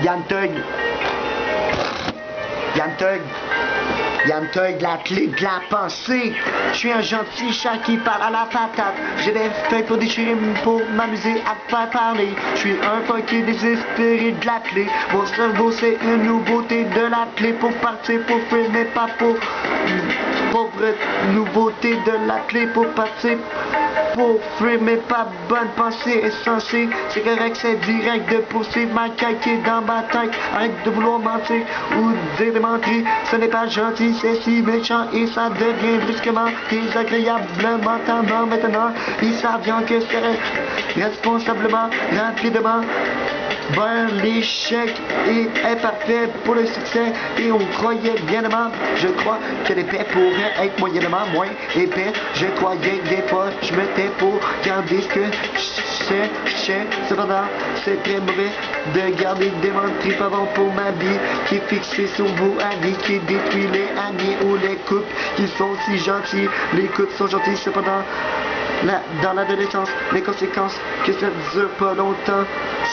Yann Tug. Yann Tug. Yann Tug, la clé de la pensée. Je suis un gentil chat qui parle à la patate. J'ai des feuilles pour déchirer, pour m'amuser à pas parler. Je suis un fucké désespéré de la clé. Mon cerveau c'est une nouveauté de la clé pour partir, pour fuir, mais pas pour pauvre nouveauté de la clé pour partir. Pour fuir, mais pas bonne pensée essentielle. C'est correct, c'est direct de poursuivre ma caille qui est dans ma tête. Arrête de vouloir mentir ou dire des menteries. Ce n'est pas gentil, c'est si méchant et ça devient brusquement désagréablement tendant maintenant. Ils savent bien que c'est responsablement, rapidement vers l'échec et imparfait pour le succès. Et on croyait bien aimant. Je crois que l'épais pourrait être moyennement moins épais. Je croyais que des fois je me tais pour garder ce que je sais. Cependant, c'est très mauvais de garder des menteries pas bon pour ma vie qui est fixée sur vos amis, qui détruit les amis ou les couples qui sont si gentils. Les couples sont gentils cependant. Dans l'adolescence, les conséquences que ça ne dure pas longtemps,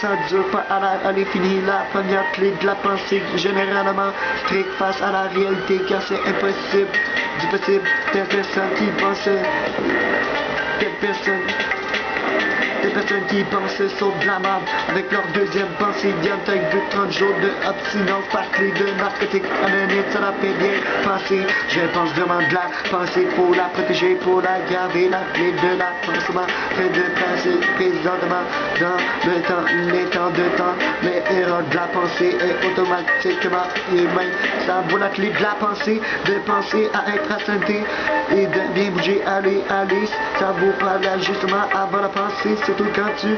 ça ne dure pas à l'infini. La première clé de la pensée, généralement stricte face à la réalité, car c'est impossible du possible. Des personnes qui pensent, des personnes qui pensent sont de la merde avec leur deuxième pensée. Yann Tug de 30 jours de abstinence par clé de narcotique anonyme, ça la fait bien penser. Je pense vraiment de la pensée pour la protéger, pour la garder. La clé de la pensée fait de penser présentement dans le temps, les temps de temps. L'erreur de la pensée est automatiquement humaine. Ça vaut la clé de la pensée, de penser à être assenté et de bien bouger, aller. Ça vaut pas l'ajustement avant la pensée. Surtout quand tu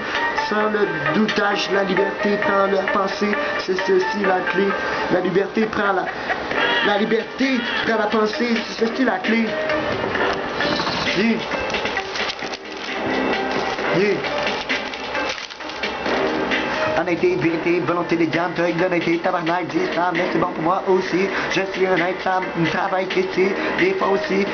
sens le doutage, la liberté prend la pensée, c'est ceci la clé. La liberté prend la liberté prend la pensée, c'est ceci la clé. Yeah. Yeah. Honnêteté, vérité, volonté des Yann Tug, l'honnêteté, tabarnak, dis ça, mais c'est bon pour moi aussi. Je suis honnête, ça me travaille critique, des fois aussi.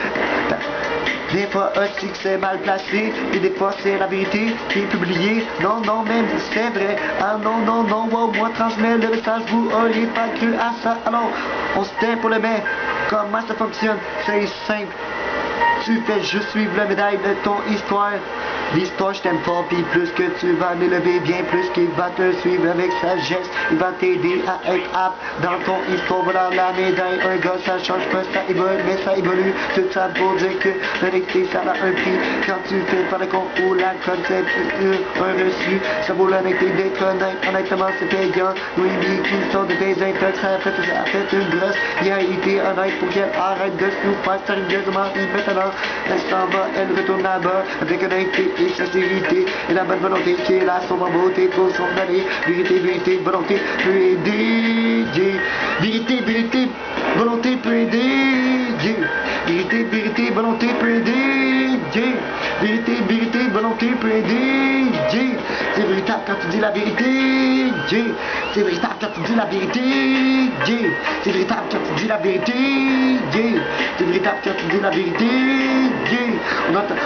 Des fois aussi que c'est mal placé, et des fois c'est la vérité qui est publiée. Non, même c'est vrai. Ah non, wow, moi transmets le message, vous auriez pas cru à ça. Alors, on se tait pour le mais. Comment ça fonctionne? C'est simple. Tu fais juste suivre la médaille de ton histoire. L'histoire, je t'aime fort, puis plus que tu vas l'élever, bien plus qu'il va te suivre avec sagesse. Il va t'aider à être apte dans ton histoire. Voilà la médaille, un gars, ça change pas, ça évolue, mais ça évolue. Tout ça pour dire que l'honnêteté, ça a un prix. Quand tu fais par le compte ou la concept, un reçu, ça vaut l'honnêteté d'être honnête. Honnêtement, c'est payant. Oui, qui sont de tes intox, ça a fait une grosse. Il a été honnête pour qu'elle arrête de se nous faire sérieusement. Et maintenant, elle s'en va, elle retourne là-bas avec honnêteté et sincérité et la bonne volonté qui est là, sombre beauté, trop son aller. Vérité, volonté peut aider. Vérité, volonté peut aider. Vérité, volonté peut aider. Vérité, volonté peut aider. C'est véritable quand tu dis la vérité. C'est véritable quand tu dis la vérité. C'est véritable quand tu dis la vérité. C'est véritable quand tu dis la vérité.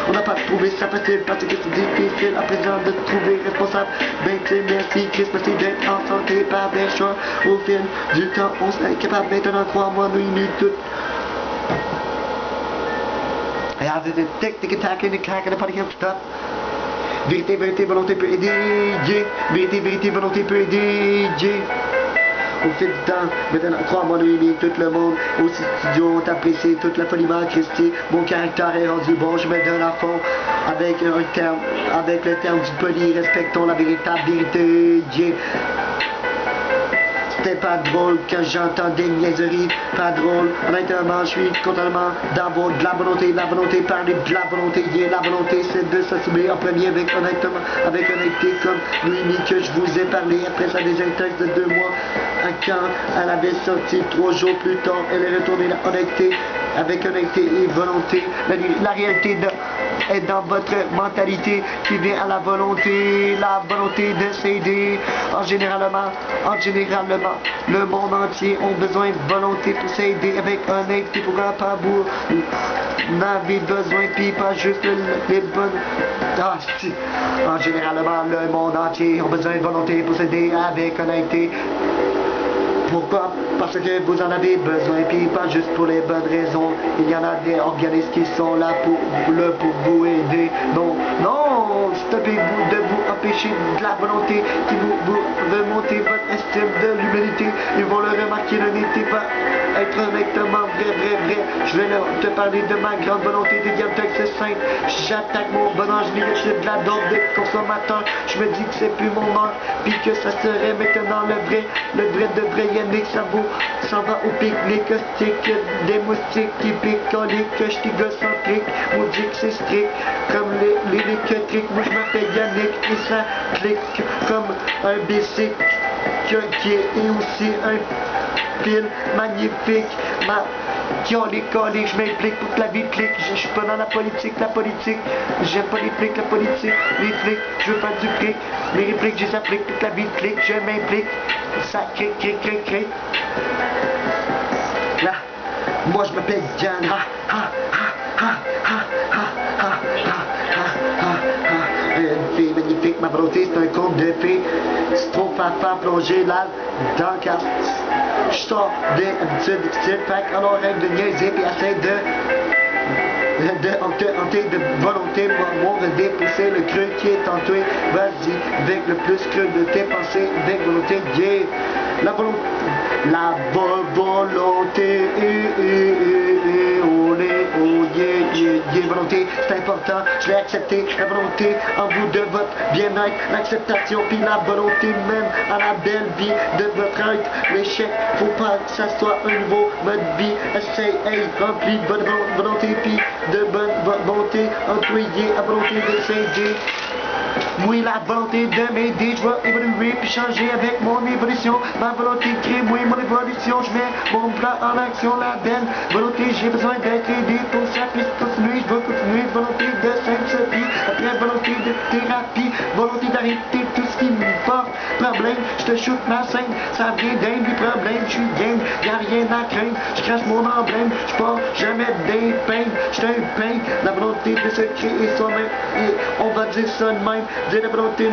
On n'a pas trouvé ça facile parce que c'est difficile à présent de trouver responsable. Ben c'est merci Chris, merci d'être en santé par des choix. Au fil du temps, on serait capable maintenant, crois-moi, nous unis toutes. Ja, dit is tik-tik-tak in de kraak en de paniek op stap. Vérité, volonté peut aider. Vérité, volonté peut aider. Au fil du temps, maintenant, crois-moi, nous unis tout le monde. Au studio, on t'apprécie toute la folie Christi. Mon caractère est rendu bon, je me donne à fond. Avec le terme du poli, respectons la véritable vérité. C'était pas drôle quand j'entends des niaiseries, pas drôle. Honnêtement, je suis totalement d'avoir de la volonté, parler de la volonté. La volonté, c'est de s'assumer en premier avec honnêteté, comme Louis que je vous ai parlé. Après ça, des textes de 2 mois, quand elle avait sorti 3 jours plus tard, elle est retournée la honnêteté. avec honnêteté et volonté. La réalité est dans votre mentalité qui vient à la volonté de s'aider. En généralement, le monde entier a besoin de volonté pour s'aider avec honnêteté pour un pas bout. N'avez besoin, puis pas juste les bonnes. Ah, si. En généralement, le monde entier a besoin de volonté pour s'aider avec honnêteté. Pourquoi? Parce que vous en avez besoin, puis pas juste pour les bonnes raisons. Il y en a des organismes qui sont là pour vous aider. Non, non, stoppez-vous de vous empêcher de la volonté qui vous remonter votre estime de l'humanité. Ils vont le remarquer, ne n'était pas être honnêtement vrai. Je vais te parler de ma grande volonté de dire que c'est simple. J'attaque mon bon ange, de la dose de consommateur. Je me dis que c'est plus mon nom, puis que ça serait maintenant le vrai de vrai. Yannick s'en va au pique-nique, stick, des moustiques qui piquent, coliques, stigocentrique, maudit que c'est strict, comme les électriques. Moi je m'appelle Yannick et ça clique comme un bicycle qui est aussi un fil magnifique. Qui ont les coliques, je m'implique pour que la vie clique. Je suis pas dans la politique, j'aime pas les flics, la politique, les flics, je veux pas du fric. Mes répliques, je les applique pour que la vie clique, je m'implique, ça cric. Là, moi je m'appelle Diane, une fille magnifique, ma volonté c'est un conte de fées. C'est trop faire plonger là dans le casque. Je sors des habitudes difficiles, fait qu'on règle de niaiser puis essaie de de volonté, moi de dépousser le creux qui est en toi. Vas-y, avec le plus creux de tes pensées, avec volonté, yeah. La volonté, volonté, c'est important, je l'ai accepté, la volonté en vous de votre bien-être, l'acceptation, puis la volonté même à la belle vie de votre être. L'échec, faut pas que ça soit un nouveau mode de vie, essaye, rempli de bonne volonté, puis de bonne volonté, employé à volonté de s'aider. Oui, la volonté de m'aider, je vais évoluer puis changer avec mon évolution. Ma volonté de créer, oui, mon évolution, je mets mon plan en action, la belle volonté, j'ai besoin d'être aidé pour que ça puisse continuer. Je veux continuer, volonté de Sainte-Sophie, après volonté de thérapie, volonté d'arrêter tout ce qui me porte problème. Je te shoot ma scène, ça vient d'un du problème, je suis game, y'a rien à craindre, je crache mon emblème, je pars jamais des peines, je un pain, la volonté de se créer soi-même, et on va dire ça de même. De la volonté, de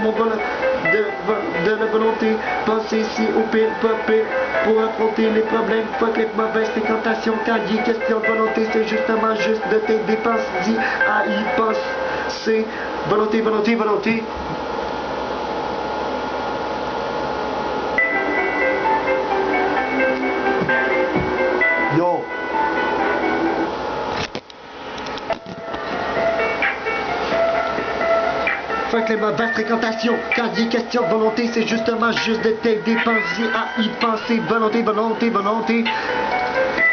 la volonté, penser ici au pire, pas pire, pour affronter les problèmes, fuck les mauvaises fréquentations, quand il est question de volonté, c'est justement juste de tes dépenses, dis à y penser, volonté. Yo! Fuck les mauvaises fréquentations, quand il est question de volonté, c'est justement juste de tes dépenses à y penser, volonté.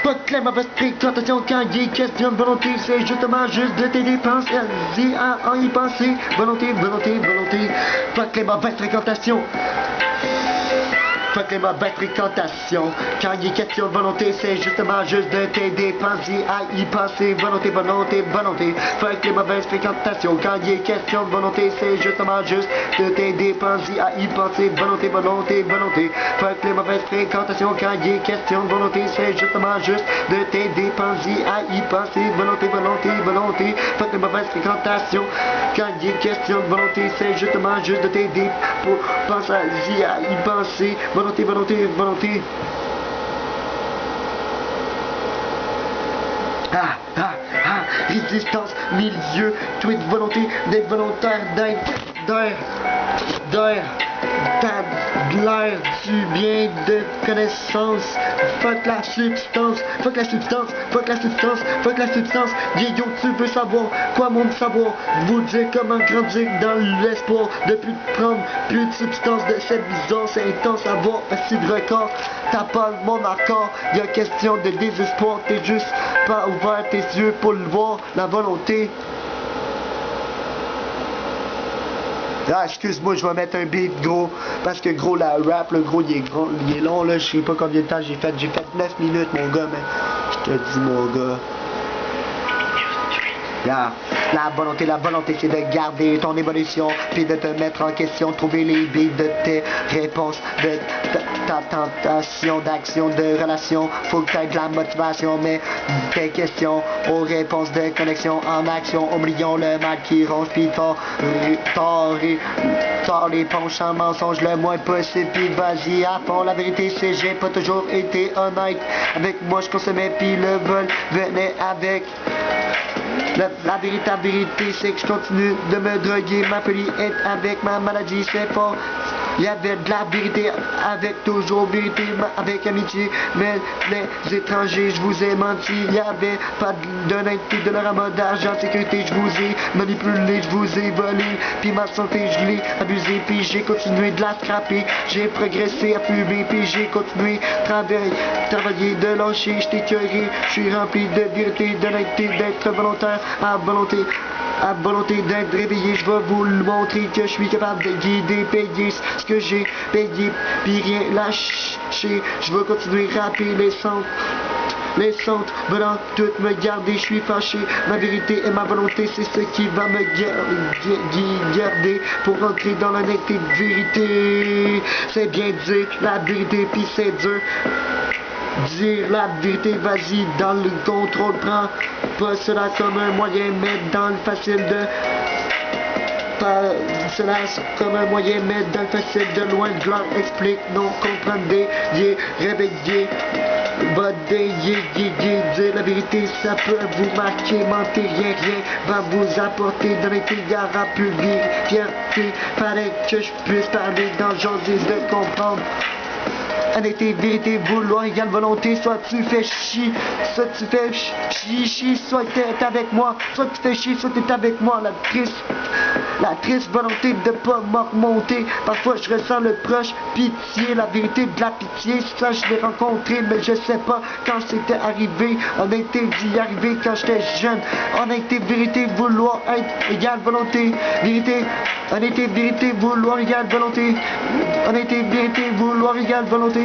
Fuck les mauvaises fréquentations, quand il est question de volonté, c'est justement juste de tes dépenses à y penser, volonté. Fuck les mauvaises fréquentations. Fuck les mauvaises fréquentations, quand il est question de volonté, c'est justement juste de tes dépenses à y penser, volonté. Fuck les mauvaises fréquentations, quand il est question de volonté, c'est justement juste de tes dépenses à y penser, volonté. Fuck les mauvaises fréquentations, quand il est question de volonté, c'est justement juste de tes dépenses à y penser, volonté. Fuck les mauvaises fréquentations, quand il est question de volonté, c'est justement juste de tes dépenses à y penser, volonté. Résistance, milieu, tweet, volonté, des volontaires d'air, de l'air, du bien, de connaissance, fuck la substance, Guillaume, tu veux savoir quoi mon savoir, vous dire comment grandir dans l'espoir, de plus prendre plus de substance de cette vision, c'est intense, avoir assis de record, t'as pas le monde encore, y'a question de désespoir, t'es juste pas ouvert tes yeux pour le voir, la volonté. Ah, excuse-moi, je vais mettre un beat gros, parce que gros la rap, le gros il est long là, je sais pas combien de temps j'ai fait 9 minutes mon gars, mais Je te dis, mon gars. Yeah. La volonté c'est de garder ton évolution, puis de te mettre en question, trouver les billes de tes réponses, de ta tentation d'action, de relation. Faut que t'aies de la motivation, mais tes questions aux réponses de connexion en action. Oublions le mal qui ronge, puis tord les penches en mensonge le moins possible, puis vas-y à fond. La vérité c'est j'ai pas toujours été honnête avec moi, je consommais, puis le vol venait avec. La véritable vérité c'est que je continue de me droguer, ma folie est avec ma maladie, c'est fort. Il y avait de la vérité avec toujours vérité, avec amitié, mais les étrangers, je vous ai menti. Il n'y avait pas d'honnêteté de leur amour d'argent, sécurité, je vous ai manipulé, je vous ai volé, puis ma santé, je l'ai abusé, puis j'ai continué de la scraper. J'ai progressé à fumer, puis j'ai continué travailler de lâcher, j'étais écœuré, je suis rempli de vérité, d'honnêteté, d'être volontaire à volonté d'être réveillé. Je vais vous le montrer que je suis capable de guider, payer ce que j'ai payé, puis rien lâcher. Je vais continuer à rapper les centres veulent toutes me garder, je suis fâché. Ma vérité et ma volonté, c'est ce qui va me garder pour entrer dans l'honnêteté de vérité. C'est bien dire la vérité, puis c'est dur. Dire la vérité, vas-y dans le contrôle, prends pas cela comme un moyen, mais dans le facile de... Pas cela comme un moyen, mais dans le facile de loin, je leur explique, non comprendez, réveillez, dire la vérité, ça peut vous marquer, mentir, rien va vous apporter dans les gardes publics, fierté, fallait que je puisse parler dans le genre de comprendre. Honnêteté, vérité, vouloir égale volonté, soit tu fais chier, soit tu fais chier, soit t'es avec moi, soit tu fais chier, soit t'es avec moi. La triste volonté de pas m'en remonter. Parfois je ressens le proche pitié, la vérité de la pitié. Ça je l'ai rencontré, mais je sais pas quand c'était arrivé. Honnêteté d'y arriver quand j'étais jeune. Honnêteté, vérité, vouloir être égale volonté. Vérité, honnêteté, vérité, vouloir égale volonté. Honnêteté, vérité, vouloir égale volonté.